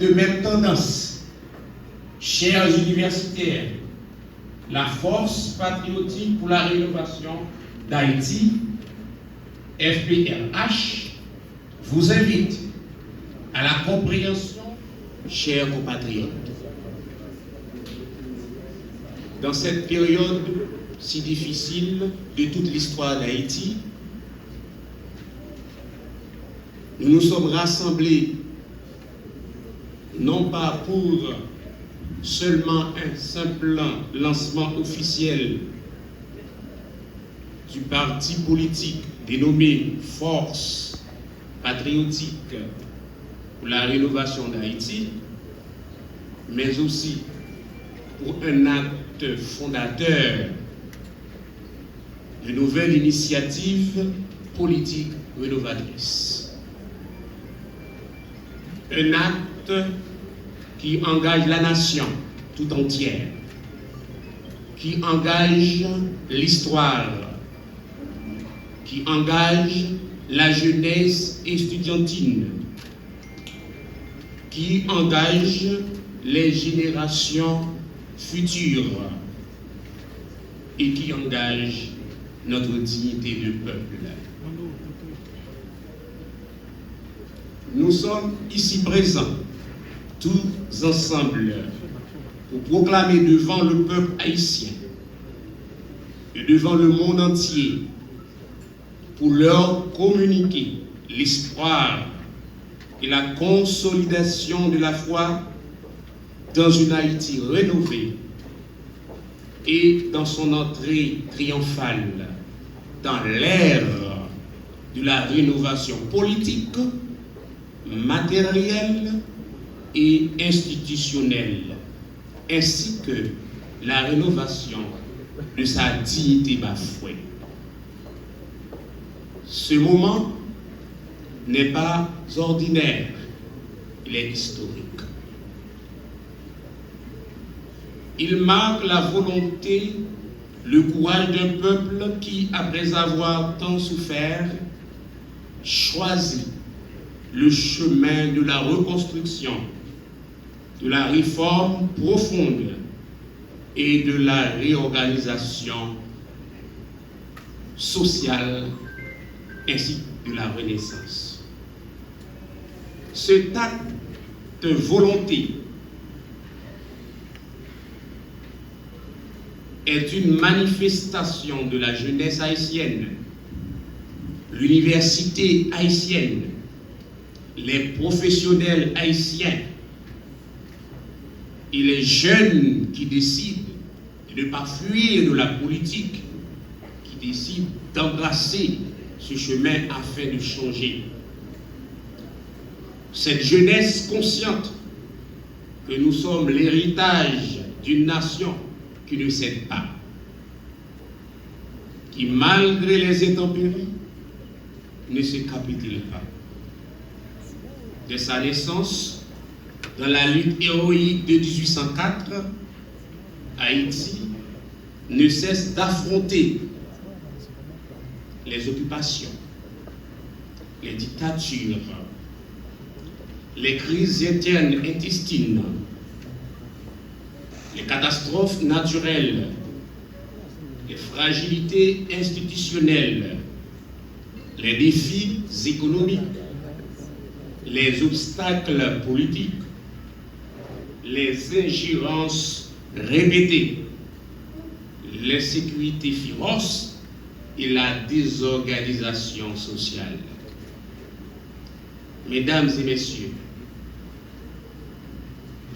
De même tendance, chers universitaires, la Force patriotique pour la rénovation d'Haïti, FPRH, vous invite à la compréhension, chers compatriotes. Dans cette période si difficile de toute l'histoire d'Haïti, nous nous sommes rassemblés non pas pour seulement un simple lancement officiel du parti politique dénommé Force patriotique pour la rénovation d'Haïti, mais aussi pour un acte fondateur de nouvelles initiatives politiques rénovatrices. Un acte qui engage la nation tout entière, qui engage l'histoire, qui engage la jeunesse estudiantine, qui engage les générations futures et qui engage notre dignité de peuple. Nous sommes ici présents, tous ensemble, pour proclamer devant le peuple haïtien et devant le monde entier, pour leur communiquer l'espoir et la consolidation de la foi dans une Haïti rénovée et dans son entrée triomphale dans l'ère de la rénovation politique, matérielle et institutionnelle, ainsi que la rénovation de sa dignité bafouée. Ce moment n'est pas ordinaire, il est historique. Il marque la volonté, le courage d'un peuple qui, après avoir tant souffert, choisit le chemin de la reconstruction, de la réforme profonde et de la réorganisation sociale ainsi que de la renaissance. Cet acte de volonté est une manifestation de la jeunesse haïtienne, l'université haïtienne, les professionnels haïtiens et les jeunes qui décident de ne pas fuir de la politique, qui décident d'embrasser ce chemin afin de changer. Cette jeunesse consciente que nous sommes l'héritage d'une nation qui ne cède pas, qui malgré les intempéries ne se capitule pas. De sa naissance, dans la lutte héroïque de 1804, Haïti ne cesse d'affronter les occupations, les dictatures, les crises internes intestines, les catastrophes naturelles, les fragilités institutionnelles, les défis économiques, les obstacles politiques, les ingérences répétées, l'insécurité féroce et la désorganisation sociale. Mesdames et messieurs,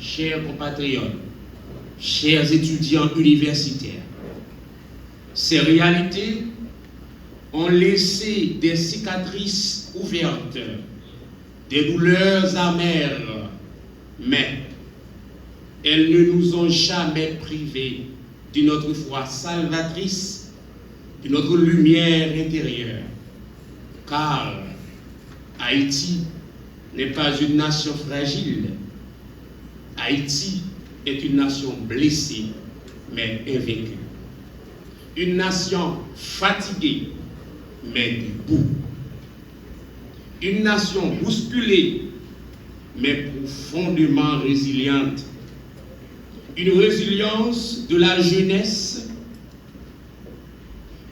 chers compatriotes, chers étudiants universitaires, ces réalités ont laissé des cicatrices ouvertes, des douleurs amères, mais elles ne nous ont jamais privés de notre foi salvatrice, de notre lumière intérieure. Car Haïti n'est pas une nation fragile. Haïti est une nation blessée, mais invaincue. Une nation fatiguée, mais debout. Une nation bousculée, mais profondément résiliente. Une résilience de la jeunesse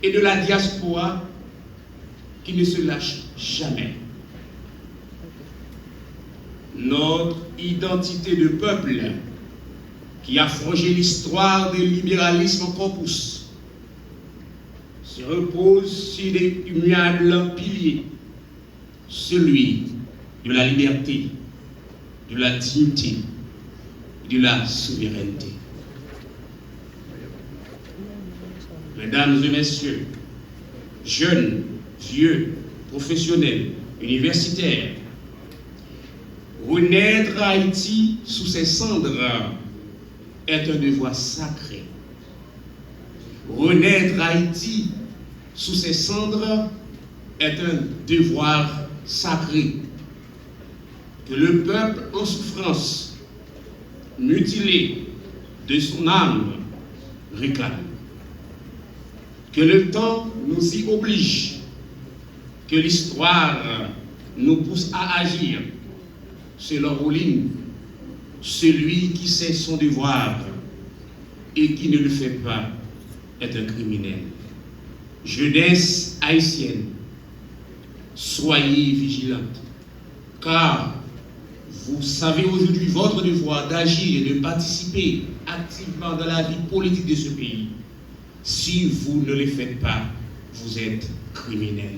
et de la diaspora qui ne se lâche jamais. Notre identité de peuple qui a forgé l'histoire du libéralisme en corpus se repose sur des immuables piliers, celui de la liberté, de la dignité, de la souveraineté. Mesdames et messieurs, jeunes, vieux, professionnels, universitaires, renaître Haïti sous ses cendres est un devoir sacré. Renaître Haïti sous ses cendres est un devoir sacré que le peuple en souffrance, mutilé de son âme, réclame. Que le temps nous y oblige, que l'histoire nous pousse à agir selon Rowling, celui qui sait son devoir et qui ne le fait pas est un criminel. Jeunesse haïtienne, soyez vigilante, car vous savez aujourd'hui votre devoir d'agir et de participer activement dans la vie politique de ce pays. Si vous ne le faites pas, vous êtes criminel.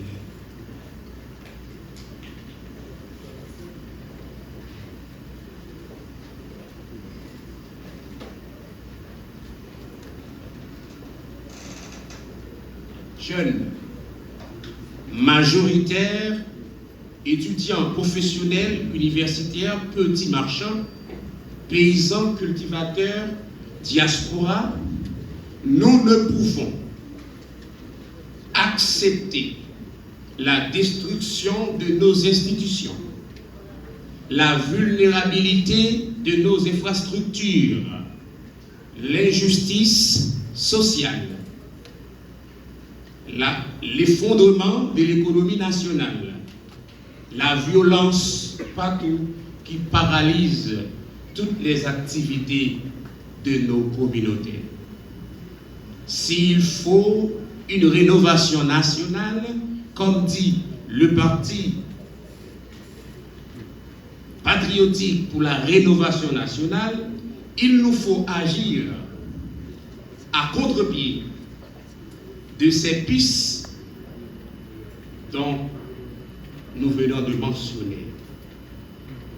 Jeunes, majoritaires, étudiants professionnels, universitaires, petits marchands, paysans, cultivateurs, diaspora, nous ne pouvons accepter la destruction de nos institutions, la vulnérabilité de nos infrastructures, l'injustice sociale, l'effondrement de l'économie nationale, la violence partout qui paralyse toutes les activités de nos communautés. S'il faut une rénovation nationale, comme dit le parti patriotique pour la rénovation nationale, il nous faut agir à contre-pied de ces pistes dont nous venons de mentionner.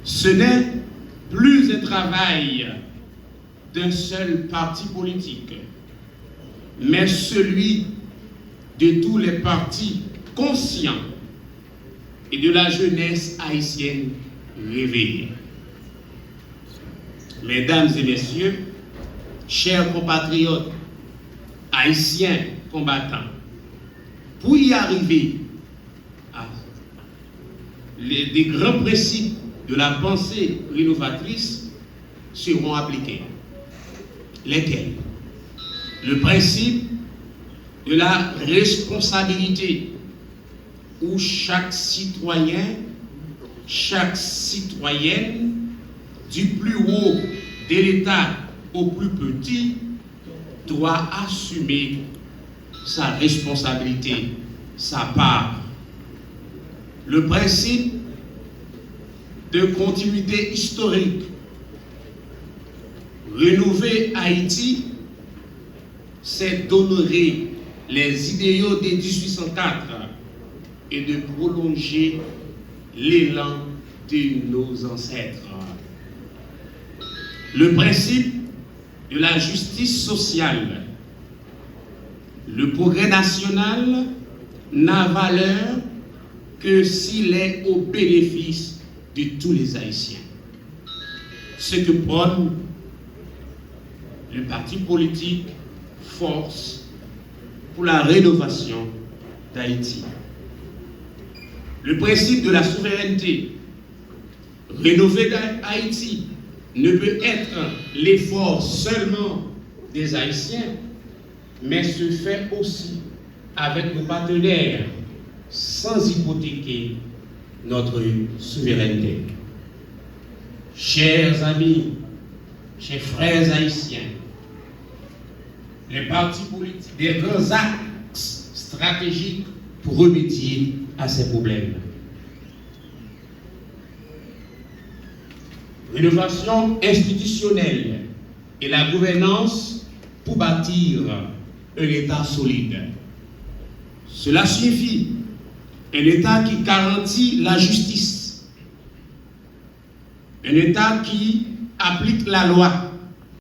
Ce n'est plus un travail d'un seul parti politique, mais celui de tous les partis conscients et de la jeunesse haïtienne réveillée. Mesdames et messieurs, chers compatriotes haïtiens combattants, pour y arriver à des grands principes de la pensée rénovatrice seront appliqués. Lesquels? Le principe de la responsabilité, où chaque citoyen, chaque citoyenne, du plus haut de l'État au plus petit, doit assumer sa responsabilité, sa part. Le principe de continuité historique. Rénover Haïti, c'est d'honorer les idéaux de 1804 et de prolonger l'élan de nos ancêtres. Le principe de la justice sociale. Le progrès national n'a valeur que s'il est au bénéfice de tous les Haïtiens. Ce que prône le parti politique Force pour la rénovation d'Haïti. Le principe de la souveraineté. Rénover Haïti ne peut être l'effort seulement des Haïtiens, mais se fait aussi avec nos partenaires sans hypothéquer notre souveraineté. Chers amis, chers frères haïtiens, les partis politiques, des grands axes stratégiques pour remédier à ces problèmes. Rénovation institutionnelle et la gouvernance pour bâtir un État solide. Cela signifie un État qui garantit la justice, un État qui applique la loi,